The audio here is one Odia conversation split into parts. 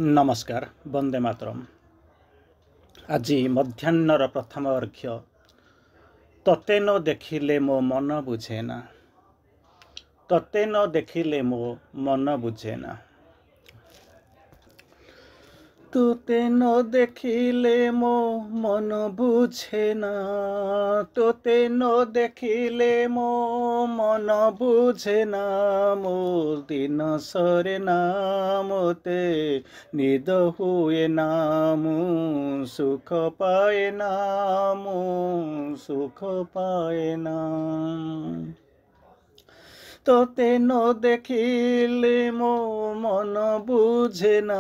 नमस्कार वंदे मातरम। आज मध्याह्नर प्रथम अर्घ्य तते न देखिले मो मन बुझेना, तते न देखिले मो मन बुझेना। तोते न देखिले मो मन बुझेना, तोते न देखिले मो मन बुझेना। मो दिन सरे ना मोते निद हुए ना, मु सुख पाए ना, मु सुख पाए ना। तोते न देखिले मो मन बुझेना,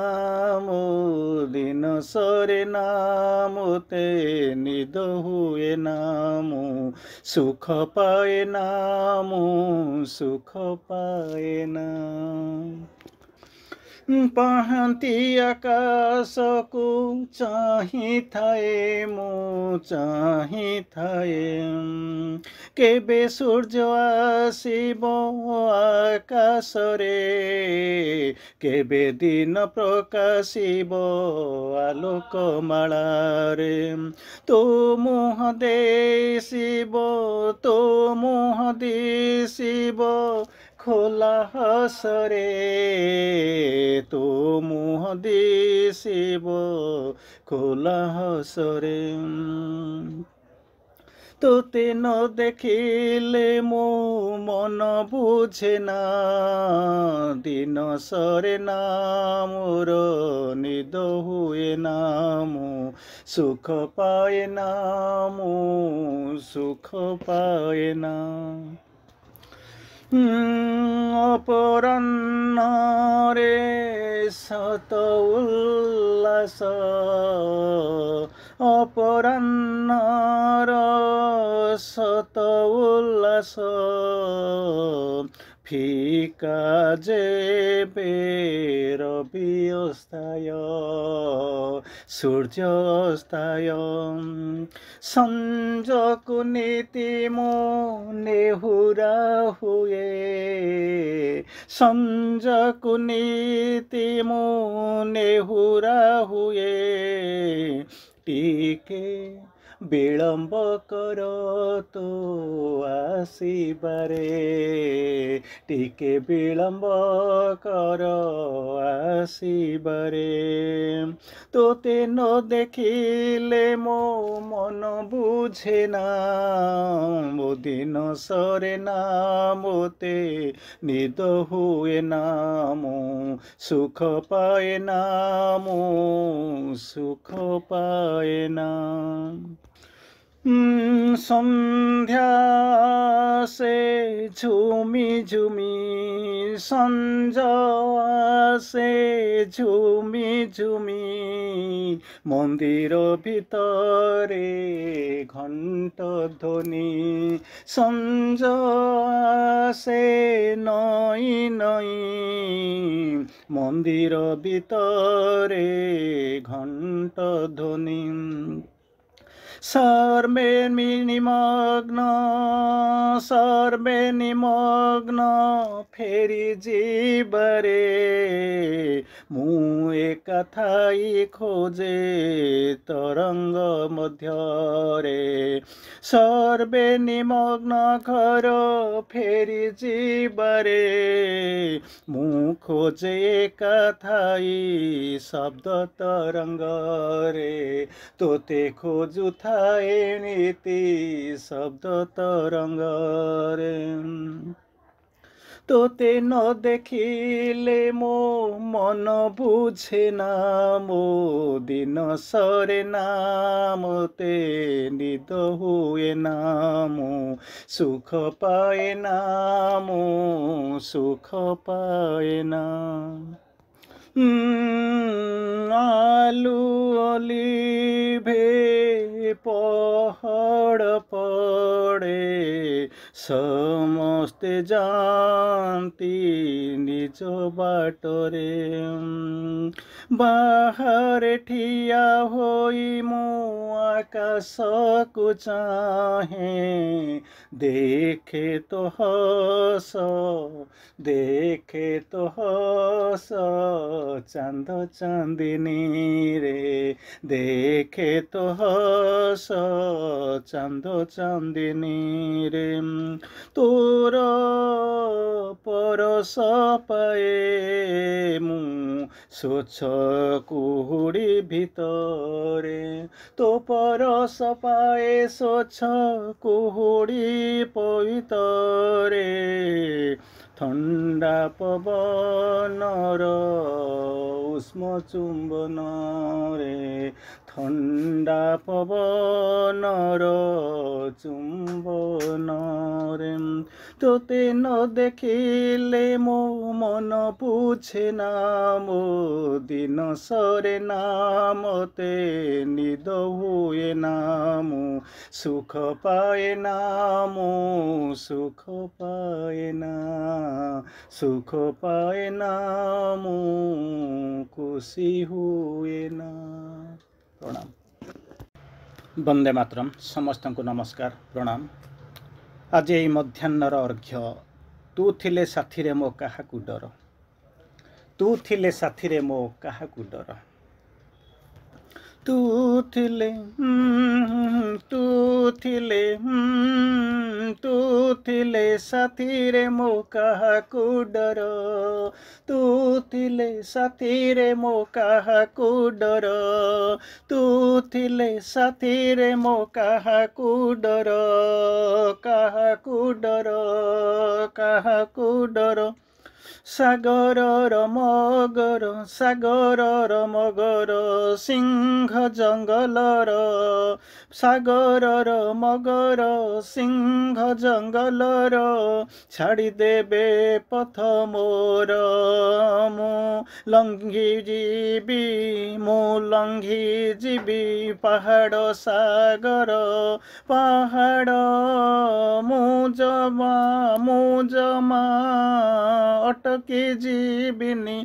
मो दिन सरे ना मोते निद हुए ना, मु सुख पाए ना, मु सुख पाए ना। पाहती आकाश को चाही थाए मु चाही थाए, केबे सूर्य आसीब आकाश रे, केबे दिन प्रकाशिब आलोक माला रे। तो मुह देशिब, तो मुह दिशिब खोला हसरे, तो मुह दिशिब खोला हसरे। तोते न देखिले मो मन बुझेना, दिन सरे ना मोर निद हुए ना, मु सुख पाए ना, मु सुख पाए ना। अपराह्न रे सत उल्लास, अपराह्न र सत उल्लास, फिका जेबे रवि अस्ताय सूर्य अस्ताय। संजको नीति मो नेहुरा हुए, संजको नीति मो नेहुरा हुए। टीके विलंब कर तो आसीबारे, टीके विलंब कर आसीबारे। तोते न देखिले मो मन बुझेना, मो दिन सरे ना मोते निद हुए ना, मु सुख पाए ना, मु सुख पाए ना। संध्या से झूमी झूमी, संजा से झूमी झूमी, मंदिर भितरे घंट ध्वनि। संजा से नई नई, मंदिर भितरे घंट ध्वनि। सर्वे निमग्न, सर्वे निमग्न फेरी जीवरे, मु एका थाई खोजे तरंग मध्यरे। सर्वे निमग्न घर फेरी जीवरे, मु खोजे एका थाई शब्द तरंग रे। तोते खोजु थाए नीति शब्द तरंग रे। तोते न देखिले मो मन बुझेना, मो दिन सरे ना मोते निद हुए ना, मु सुख पाए ना, मु सुख पाए ना। आलू अलिभे पहाड़ पड़े, समस्ते जानती निज बाटरे। ବାହାରେ ଠିଆ ହୋଇ ମୁଁ ଆକାଶକୁ ଚାହେଁ, ଦେଖେ ତୋ ହସ, ଦେଖେ ତୋ ହସ ଚାନ୍ଦ ଚାନ୍ଦିନୀରେ, ଦେଖେ ତୋ ହସ ଚାନ୍ଦ ଚାନ୍ଦିନୀରେ। ତୋର ପରଶ ପାଏ ମୁଁ ସ୍ୱଚ୍ଛ କୁହୁଡ଼ି ଭିତରେ, ତୋ ପରଶ ପାଏ ସ୍ୱଚ୍ଛ କୁହୁଡ଼ି ଭିତରେ। ଥଣ୍ଡା ପବନର ଉଷ୍ମ ଚୁମ୍ବନରେ, ଥଣ୍ଡା ପବନର ଚୁମ୍ବନରେ। ତୋତେ ନ ଦେଖିଲେ ମୋ ମନ ବୁଝେ ନା, ମୋ ଦିନ ସରେ ନା, ମୋତେ ନିଦ ହୁଏ ନା, ମୁଁ ସୁଖ ପାଏ ନା, ମୁଁ ସୁଖ ପାଏ ନା, ସୁଖ ପାଏ ନା, ମୁଁ ଖୁସି ହୁଏ ନା। ପ୍ରଣାମ। ବନ୍ଦେ ମାତରମ୍। ସମସ୍ତଙ୍କୁ ନମସ୍କାର, ପ୍ରଣାମ। ଆଜି ଏଇ ମଧ୍ୟାହ୍ନର ଅର୍ଘ୍ୟ, ତୁ ଥିଲେ ସାଥିରେ ମୋ କାହାକୁ ଡର, ତୁ ଥିଲେ ସାଥିରେ ମୋ କାହାକୁ ଡର, ତୁ ଥିଲେ ତୁ ଥିଲେ ତୁ ଥିଲେ ସାଥିରେ ମୋ କାହାକୁ ଡର, ତୁ ଥିଲେ ସାଥିରେ ମୋ କାହାକୁ ଡର, ତୁ ଥିଲେ ସାଥିରେ ମୋ କାହାକୁ ଡର, କାହାକୁ ଡର, କାହାକୁ ଡର। ସାଗରର ମଗର, ସାଗରର ମଗର, ସିଂହ ଜଙ୍ଗଲର, ସାଗରର ମଗର, ସିଂହ ଜଙ୍ଗଲର, ଛାଡ଼ିଦେବେ ପଥ ମୋର, ମୁଁ ଲଙ୍ଘି ଯିବି, ମୁଁ ଲଙ୍ଘି ଯିବି ପାହାଡ଼ ସାଗର, ପାହାଡ଼ ମୁଁ ଜମା ଅଟକି ଯିବିନି,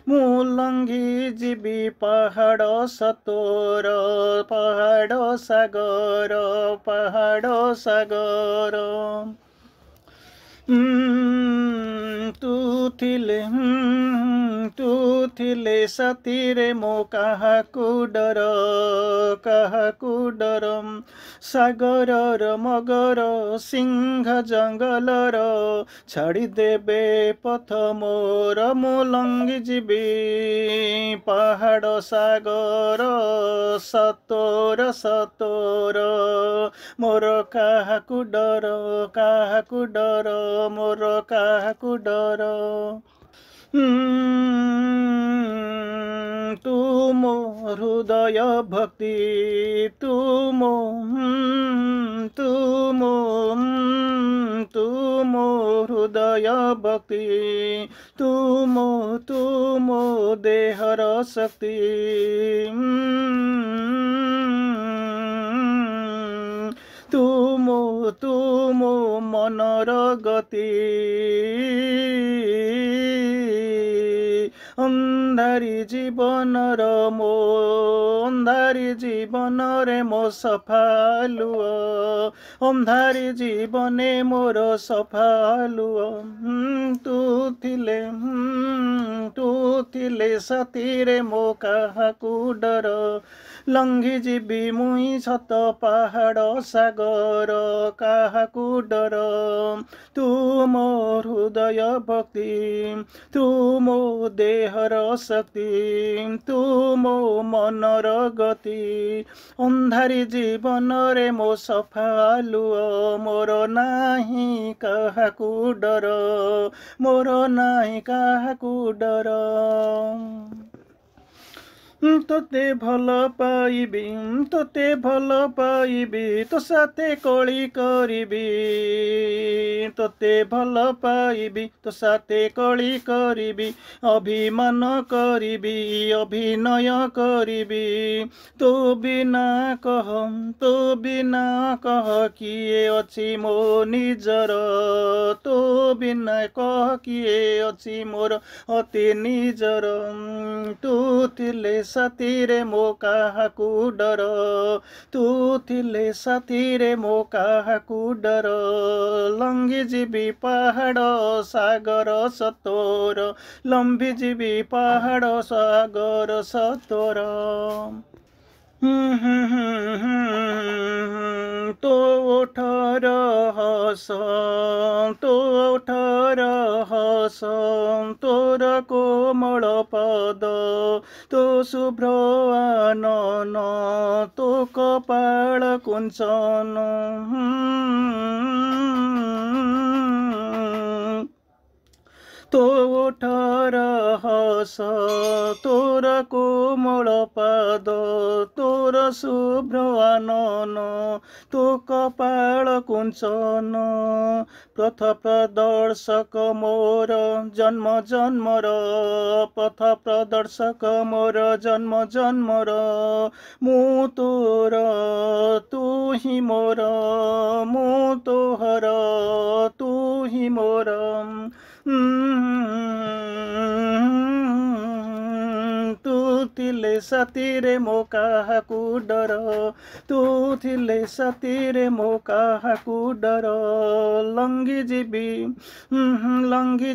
ମୁଁ ଲଙ୍ଘି ଯିବି ପାହାଡ଼ ସତୋର, ପାହାଡ଼ ସାଗର, ପାହାଡ଼ ସାଗର। ତୁ ଥିଲେ ସାଥିରେ ମୋ କାହାକୁ ଡର, କାହାକୁ ଡର। ସାଗରର ମଗର, ସିଂହ ଜଙ୍ଗଲର, ଛାଡ଼ିଦେବେ ପଥ ମୋର, ମୁଁ ଲଙ୍ଘି ଯିବି ପାହାଡ଼ ସାଗର, ସତୋର ସତୋର। ମୋର କାହାକୁ ଡର, କାହାକୁ ଡର, ମୋର କାହାକୁ ଡର। ତୁ ମୋ ହୃଦୟ ଭକ୍ତି, ତୁ ମୋ ହୃଦୟ ଭକ୍ତି, ତୁ ମୋ ଦେହର ଶକ୍ତି, ତୁ ମୋ ମନର ଗତି। ଅନ୍ଧାରି ଜୀବନର ଅନ୍ଧାରି ଜୀବନରେ ମୋ ସଫା ଆଲୁଅ, ଅନ୍ଧାରି ଜୀବନେ ମୋର ସଫା ଆଲୁଅ। ତୁ ଥିଲେ ସାଥିରେ ମୋ କାହାକୁ ଡର, ଲଙ୍ଘି ଯିବି ମୁଇଁ ସତ ପାହାଡ଼ ସାଗର, କାହାକୁ ଡର। ତୁ ମୋ ହୃଦୟ ଭକ୍ତି, ତୁ ମୋ ଦେହର ଶକ୍ତି, ତୁ ମୋ ମନର ଗତି। ଅନ୍ଧାରି ଜୀବନରେ ମୋ ସଫା ଆଲୁଅ, ମୋର ନାହିଁ କାହାକୁ ଡର, ମୋର ନାହିଁ କାହାକୁ ଡର। ତୋତେ ଭଲ ପାଇବି ତୋତେ ଭଲ ପାଇବି ତୋ ସାଥେ କଳି କରିବି ତୋତେ ଭଲ ପାଇବି ତୋ ସାଥେ କଳି କରିବି ଅଭିମାନ କରିବି ଅଭିନୟ କରିବି ତୋ ବିନା କହ କିଏ ଅଛି ମୋ ନିଜର ତୋ ବିନା କହ କିଏ ଅଛି ମୋର ଅତି ନିଜର ତୁ ଥିଲେ ସାଥିରେ ମୋ କାହାକୁ ଡର ତୁ ଥିଲେ ସାଥିରେ ମୋ କାହାକୁ ଡର ଲଙ୍ଘି ଯିବି ପାହାଡ଼ ସାଗର ସତୋର ଲମ୍ବି ଯିବି ପାହାଡ଼ ସାଗର ସତୋର ତୋ ଓଠର ହସ ତୋ ଓଠର ହସ ତୋର କୋମଳ ପାଦ ତୋ ଶୁଭ୍ର ଆନନ ତୋ କପାଳ କୁଞ୍ଚନ ତୋ ଓଠର ହସ ତୋର କୋମଳ ପାଦ ତୋର ଶୁଭ୍ର ଆନନ ତୋ କପାଳ କୁଞ୍ଚନ ପଥ ପ୍ରଦର୍ଶକ ମୋର ଜନ୍ମ ଜନ୍ମର ପଥ ପ୍ରଦର୍ଶକ ମୋର ଜନ୍ମ ଜନ୍ମର ମୁଁ ତୋର ତୁ ହିଁ ମୋର ମୁଁ ତୋହର ତୁ ହିଁ ମୋର ତୁ ଥିଲେ ସାଥିରେ ମୋ କାହାକୁ ଡର ତୁ ଥିଲେ ସାଥିରେ ମୋ କାହାକୁ ଡର ଲଙ୍ଘି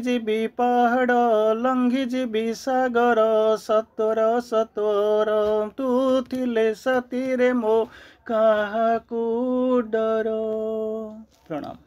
ଯିବି ପାହାଡ଼ ଲଙ୍ଘି ଯିବି ସାଗର ସତୋର ସତୋର ତୁ ଥିଲେ ସାଥିରେ ମୋ କାହାକୁ ଡର। ପ୍ରଣାମ।